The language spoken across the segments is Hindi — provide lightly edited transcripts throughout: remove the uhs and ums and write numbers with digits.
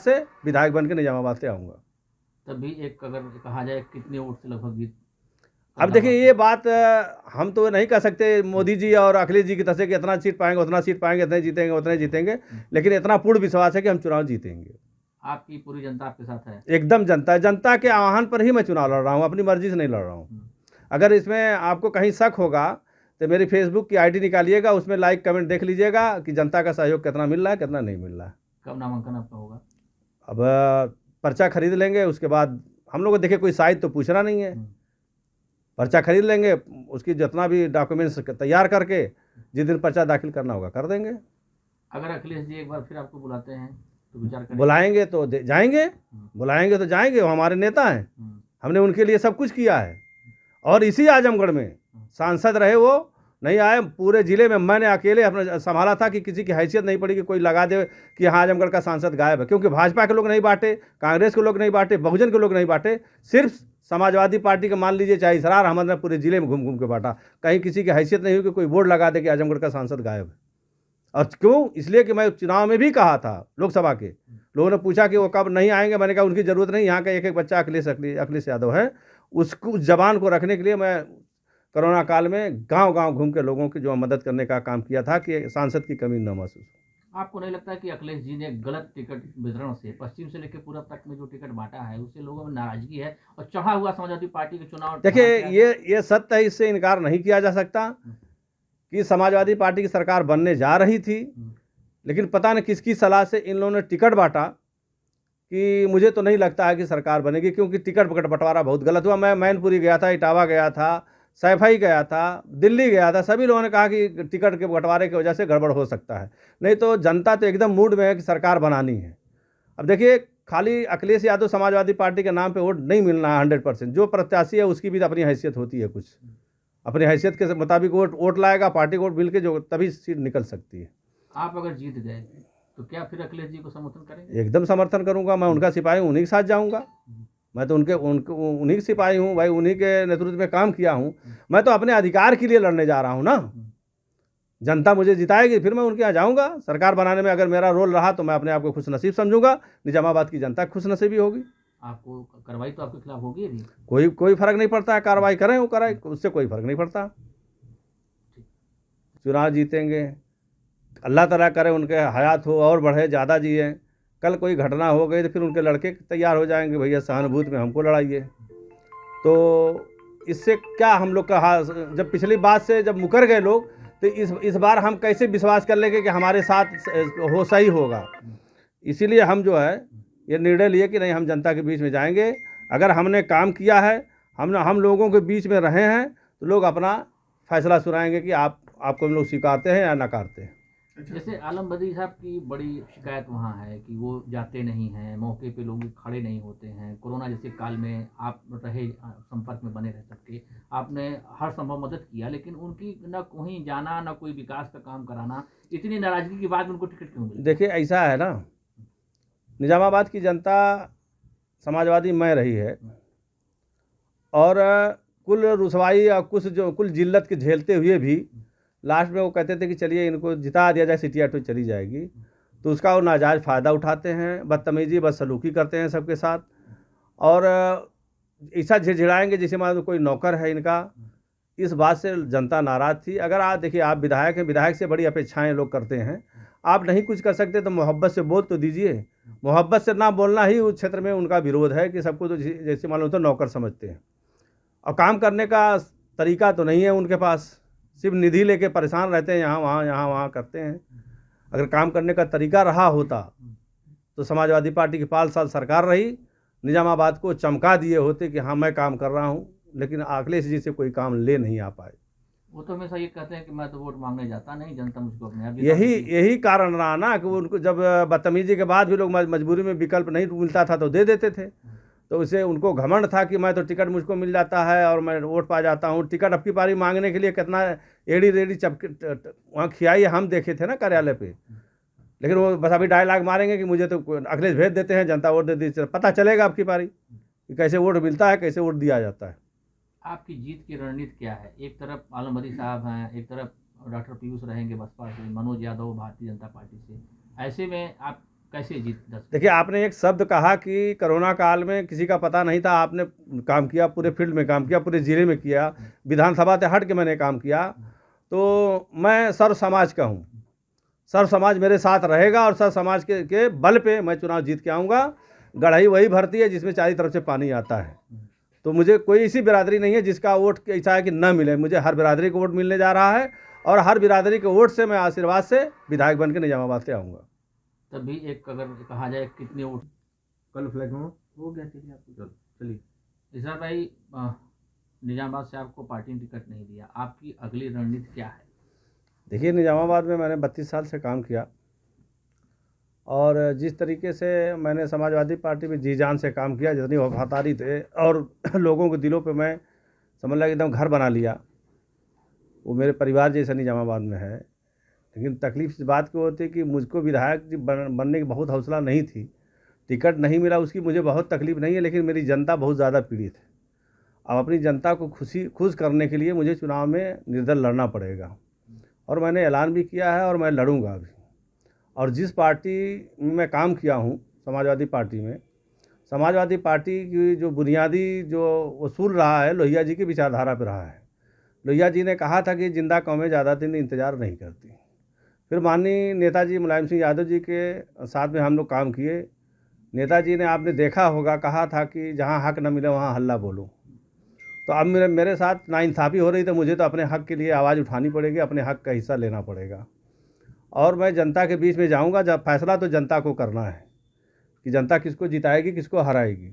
से विधायक बन के निजामाबाद से आऊँगा। तभी एक अगर कहा जाए कितने वोट से लगभग जीत? अब देखिए ये बात हम तो नहीं कह सकते मोदी जी और अखिलेश जी की तरह से कि इतना सीट पाएंगे उतना सीट पाएंगे, इतने जीतेंगे उतने जीतेंगे, लेकिन इतना पूर्ण विश्वास है कि हम चुनाव जीतेंगे। आपकी पूरी जनता आपके साथ है? एकदम जनता के आह्वान पर ही मैं चुनाव लड़ रहा हूँ, अपनी मर्जी से नहीं लड़ रहा हूँ। अगर इसमें आपको कहीं शक होगा तो मेरी फेसबुक की आईडी निकालिएगा, उसमें लाइक कमेंट देख लीजिएगा कि जनता का सहयोग कितना मिल रहा है कितना नहीं मिल रहा है। कब नामांकन आपका होगा? अब पर्चा खरीद लेंगे, उसके बाद हम लोग को देखिए कोई साइज तो पूछना नहीं है, पर्चा खरीद लेंगे, उसकी जितना भी डॉक्यूमेंट्स तैयार करके जिस दिन पर्चा दाखिल करना होगा कर देंगे। अगर अखिलेश जी एक बार फिर आपको बुलाते हैं तो विचार करेंगे? बुलाएंगे तो जाएंगे, बुलाएंगे तो जाएंगे, वो हमारे नेता हैं, हमने उनके लिए सब कुछ किया है। और इसी आजमगढ़ में सांसद रहे, वो नहीं आए, पूरे जिले में मैंने अकेले अपना संभाला था कि किसी की हैसियत नहीं पड़ी कि कोई लगा दे कि हाँ आजमगढ़ का सांसद गायब है, क्योंकि भाजपा के लोग नहीं बांटे, कांग्रेस के लोग नहीं बांटे, बहुजन के लोग नहीं बांटे, सिर्फ समाजवादी पार्टी के मान लीजिए चाहे इसरार अहमद ने पूरे जिले में घूम घूम के बांटा। कहीं किसी की हैसियत नहीं हुई कि कोई बोर्ड लगा दे कि आजमगढ़ का सांसद गायब है। और क्यों? इसलिए कि मैं चुनाव में भी कहा था, लोकसभा के लोगों ने पूछा कि वो कब नहीं आएंगे, मैंने कहा उनकी ज़रूरत नहीं, यहाँ का एक एक बच्चा अखिलेश यादव है, उसको उस जबान को रखने के लिए मैं कोरोना काल में गांव गांव घूम के लोगों की जो मदद करने का काम किया था कि सांसद की कमी न महसूस हो। आपको नहीं लगता है कि अखिलेश जी ने गलत टिकट वितरण से पश्चिम से लेकर पूरब तक में जो टिकट बांटा है उससे लोगों में नाराजगी है और चढ़ा हुआ समाजवादी पार्टी के चुनाव? देखिए ये सत्य है, इससे इनकार नहीं किया जा सकता कि समाजवादी पार्टी की सरकार बनने जा रही थी, लेकिन पता नहीं किसकी सलाह से इन लोगों ने टिकट बांटा कि मुझे तो नहीं लगता है कि सरकार बनेगी, क्योंकि टिकट बंटवारा बहुत गलत हुआ। मैं मैनपुरी गया था, इटावा गया था, सैफई गया था, दिल्ली गया था, सभी लोगों ने कहा कि टिकट के बंटवारे की वजह से गड़बड़ हो सकता है, नहीं तो जनता तो एकदम मूड में है कि सरकार बनानी है। अब देखिए खाली अखिलेश यादव समाजवादी पार्टी के नाम पे वोट नहीं मिलना है 100%, जो प्रत्याशी है उसकी भी अपनी हैसियत होती है, कुछ अपनी हैसियत के मुताबिक वोट लाएगा, पार्टी वोट मिल के जो तभी सीट निकल सकती है। आप अगर जीत गए तो क्या फिर अखिलेश जी को समर्थन करेंगे? एकदम समर्थन करूंगा, मैं उनका सिपाही हूँ, उन्हीं के साथ जाऊंगा। मैं तो उन्हीं के सिपाही हूँ भाई, उन्हीं के नेतृत्व में काम किया हूँ। मैं तो अपने अधिकार के लिए लड़ने जा रहा हूँ ना, जनता मुझे जिताएगी फिर मैं उनके यहाँ जाऊँगा। सरकार बनाने में अगर मेरा रोल रहा तो मैं अपने आप को खुश नसीब समझूंगा, निजामाबाद की जनता खुश नसीबी होगी। आपको कार्रवाई तो आपके खिलाफ होगी अभी? कोई फर्क नहीं पड़ता है, कार्रवाई करें वो कराए, उससे कोई फर्क नहीं पड़ता। चुनाव जीतेंगे, अल्लाह ताला करे उनके हयात हो और बढ़े, ज़्यादा जिए। कल कोई घटना हो गई तो फिर उनके लड़के तैयार हो जाएंगे, भैया सहानुभूति में हमको लड़ाइए। तो इससे क्या हम लोग का जब पिछली बात से जब मुकर गए लोग, तो इस बार हम कैसे विश्वास कर लेंगे कि हमारे साथ हो सही होगा। इसीलिए हम जो है ये निर्णय लिए कि नहीं, हम जनता के बीच में जाएंगे। अगर हमने काम किया है, हम लोगों के बीच में रहे हैं, तो लोग अपना फैसला सुनाएंगे कि आपको हम लोग स्वीकारते हैं या नकारते हैं। जैसे आलम बदरी साहब की बड़ी शिकायत वहाँ है कि वो जाते नहीं हैं, मौके पे लोग खड़े नहीं होते हैं। कोरोना जैसे काल में आप रहे, संपर्क में बने रह सकते, आपने हर संभव मदद किया, लेकिन उनकी न कहीं जाना न कोई विकास का काम कराना, इतनी नाराजगी के बाद उनको टिकट क्यों मिला? देखिए ऐसा है ना, निजामाबाद की जनता समाजवादी में रही है और कुल रुसवाई और कुल जिल्लत के झेलते हुए भी लास्ट में वो कहते थे कि चलिए इनको जिता दिया जाए, सिटिया तो चली जाएगी, तो उसका वो नाजायज़ फ़ायदा उठाते हैं, बदतमीज़ी बदसलूकी करते हैं सबके साथ। और ऐसा झिड़झिड़ाएंगे जैसे मान लो कोई नौकर है इनका। इस बात से जनता नाराज़ थी। अगर आप देखिए, आप विधायक हैं, विधायक से बड़ी अपेक्षाएं लोग करते हैं। आप नहीं कुछ कर सकते तो मोहब्बत से बोल तो दीजिए। मोहब्बत से ना बोलना ही उस क्षेत्र में उनका विरोध है कि सबको तो जैसे मान लो तो नौकर समझते हैं, और काम करने का तरीका तो नहीं है उनके पास, सिर्फ निधि लेके परेशान रहते हैं, यहाँ वहाँ करते हैं। अगर काम करने का तरीका रहा होता तो समाजवादी पार्टी की 5 साल सरकार रही, निजामाबाद को चमका दिए होते कि हाँ मैं काम कर रहा हूँ, लेकिन अखिलेश जी से कोई काम ले नहीं आ पाए। वो तो हमेशा ये कहते हैं कि मैं तो वोट मांगने जाता नहीं, जनता मुझको अपने आप। यही कारण रहा ना कि उनको जब बदतमीजी के बाद भी लोग मजबूरी में विकल्प नहीं मिलता था तो दे देते थे। तो उसे उनको घमंड था कि मैं तो टिकट मुझको मिल जाता है और मैं वोट पा जाता हूँ। टिकट अब की बारी मांगने के लिए कितना एड़ी रेड़ी चपके वहाँ खियाई हम देखे थे ना कार्यालय पे, लेकिन वो बस अभी डायलॉग मारेंगे कि मुझे तो अखिलेश भेज देते हैं, जनता वोट दे दी। पता चलेगा अब की बारी कि कैसे वोट मिलता है, कैसे वोट दिया जाता है। आपकी जीत की रणनीति क्या है? एक तरफ आलम बदरी साहब हैं, एक तरफ डॉक्टर पीयूष रहेंगे बसपा से, मनोज यादव भारतीय जनता पार्टी से। ऐसे में आप कैसे जीत जा सकती देखिए, आपने एक शब्द कहा कि कोरोना काल में किसी का पता नहीं था, आपने काम किया, पूरे फील्ड में काम किया, पूरे ज़िले में किया, विधानसभा से हट के मैंने काम किया। तो मैं सर्व समाज का हूँ, सर्व समाज मेरे साथ रहेगा और सर्व समाज के बल पे मैं चुनाव जीत के आऊँगा। गढ़ई वही भरती है जिसमें चारों तरफ से पानी आता है। तो मुझे कोई ऐसी बिरादरी नहीं है जिसका वोट ऐसा है कि न मिले। मुझे हर बिरादरी को वोट मिलने जा रहा है और हर बिरादरी के वोट से मैं आशीर्वाद से विधायक बन के निजामाबाद से आऊँगा। तभी एक अगर कहा जाए कितने वोट कल फ्लैग में हो गया चलिए आपको चलिए। इसरार भाई, निजामाबाद से आपको पार्टी ने टिकट नहीं दिया, आपकी अगली रणनीति क्या है? देखिए, निजामाबाद में मैंने 32 साल से काम किया और जिस तरीके से मैंने समाजवादी पार्टी में जी जान से काम किया, जितनी वफादारी थे और लोगों के दिलों पे मैं समझ लगा एकदम घर बना लिया, वो मेरे परिवार जैसा निजामाबाद में है। लेकिन तकलीफ इस बात की होती है कि मुझको विधायक बनने की बहुत हौसला नहीं थी, टिकट नहीं मिला उसकी मुझे बहुत तकलीफ नहीं है, लेकिन मेरी जनता बहुत ज़्यादा पीड़ित है। अब अपनी जनता को खुश करने के लिए मुझे चुनाव में निर्दल लड़ना पड़ेगा और मैंने ऐलान भी किया है और मैं लड़ूंगा अभी। और जिस पार्टी में मैं काम किया हूँ, समाजवादी पार्टी में, समाजवादी पार्टी की जो बुनियादी जो उसूल रहा है लोहिया जी की विचारधारा पर रहा है। लोहिया जी ने कहा था कि जिंदा कौमें ज़्यादा दिन इंतज़ार नहीं करती। फिर माननीय नेताजी मुलायम सिंह यादव जी के साथ में हम लोग काम किए। नेताजी ने, आपने देखा होगा, कहा था कि जहाँ हक न मिले वहाँ हल्ला बोलो। तो अब मेरे साथ नाइंसाफ़ी हो रही, तो मुझे तो अपने हक के लिए आवाज़ उठानी पड़ेगी, अपने हक का हिस्सा लेना पड़ेगा और मैं जनता के बीच में जाऊंगा। जब फैसला तो जनता को करना है कि जनता किसको जिताएगी, किसको हराएगी।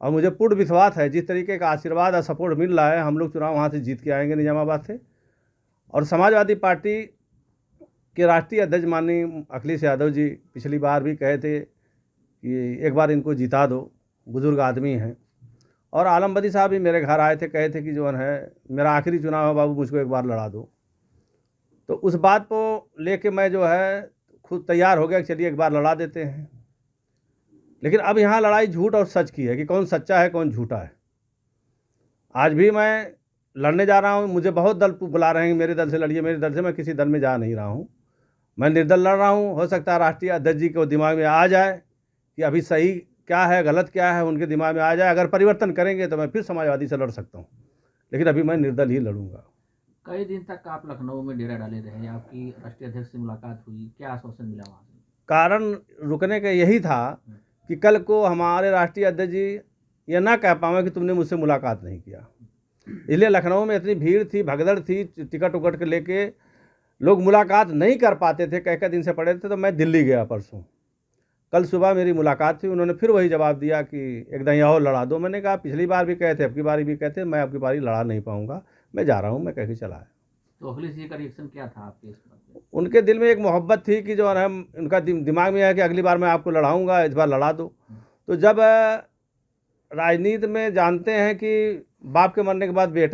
और मुझे पूर्ण विश्वास है जिस तरीके का आशीर्वाद और सपोर्ट मिल रहा है, हम लोग चुनाव वहाँ से जीत के आएंगे निजामाबाद से। और समाजवादी पार्टी के राष्ट्रीय अध्यक्ष माननीय अखिलेश यादव जी पिछली बार भी कहे थे कि एक बार इनको जिता दो, बुज़ुर्ग आदमी हैं। और आलमबदी साहब भी मेरे घर आए थे, कहे थे कि जो है मेरा आखिरी चुनाव है बाबू, मुझको एक बार लड़ा दो। तो उस बात को लेके मैं जो है खुद तैयार हो गया कि चलिए एक बार लड़ा देते हैं। लेकिन अब यहाँ लड़ाई झूठ और सच की है कि कौन सच्चा है कौन झूठा है। आज भी मैं लड़ने जा रहा हूँ, मुझे बहुत दल बुला रहे हैं, मेरे दल से लड़िए, मेरे दल से। मैं किसी दल में जा नहीं रहा हूँ, मैं निर्दल लड़ रहा हूँ। हो सकता है राष्ट्रीय अध्यक्ष जी को दिमाग में आ जाए कि अभी सही क्या है गलत क्या है, उनके दिमाग में आ जाए। अगर परिवर्तन करेंगे तो मैं फिर समाजवादी से लड़ सकता हूँ, लेकिन अभी मैं निर्दल ही लड़ूंगा। कई दिन तक आप लखनऊ में डेरा डाले रहे, आपकी राष्ट्रीय अध्यक्ष से मुलाकात हुई, क्या आश्वासन मिला वहाँ से? कारण रुकने का यही था कि कल को हमारे राष्ट्रीय अध्यक्ष जी ये ना कह पावे कि तुमने मुझसे मुलाकात नहीं किया। इसलिए लखनऊ में इतनी भीड़ थी, भगदड़ थी, टिकट उकट के लेके लोग मुलाकात नहीं कर पाते थे, कई दिन से पड़े थे। तो मैं दिल्ली गया परसों, कल सुबह मेरी मुलाकात थी। उन्होंने फिर वही जवाब दिया कि एकदम और लड़ा दो। मैंने कहा पिछली बार भी कहे थे, अब की बारी भी कहते, मैं अब की बारी लड़ा नहीं पाऊंगा, मैं जा रहा हूँ, मैं कह के चला है। तो अखिलेश जी का रिएक्शन क्या था आपके इस बात पे? उनके दिल में एक मोहब्बत थी कि जो है उनका दिमाग में है कि अगली बार मैं आपको लड़ाऊंगा, इस बार लड़ा दो। तो जब राजनीति में जानते हैं कि बाप के मरने के बाद बेटा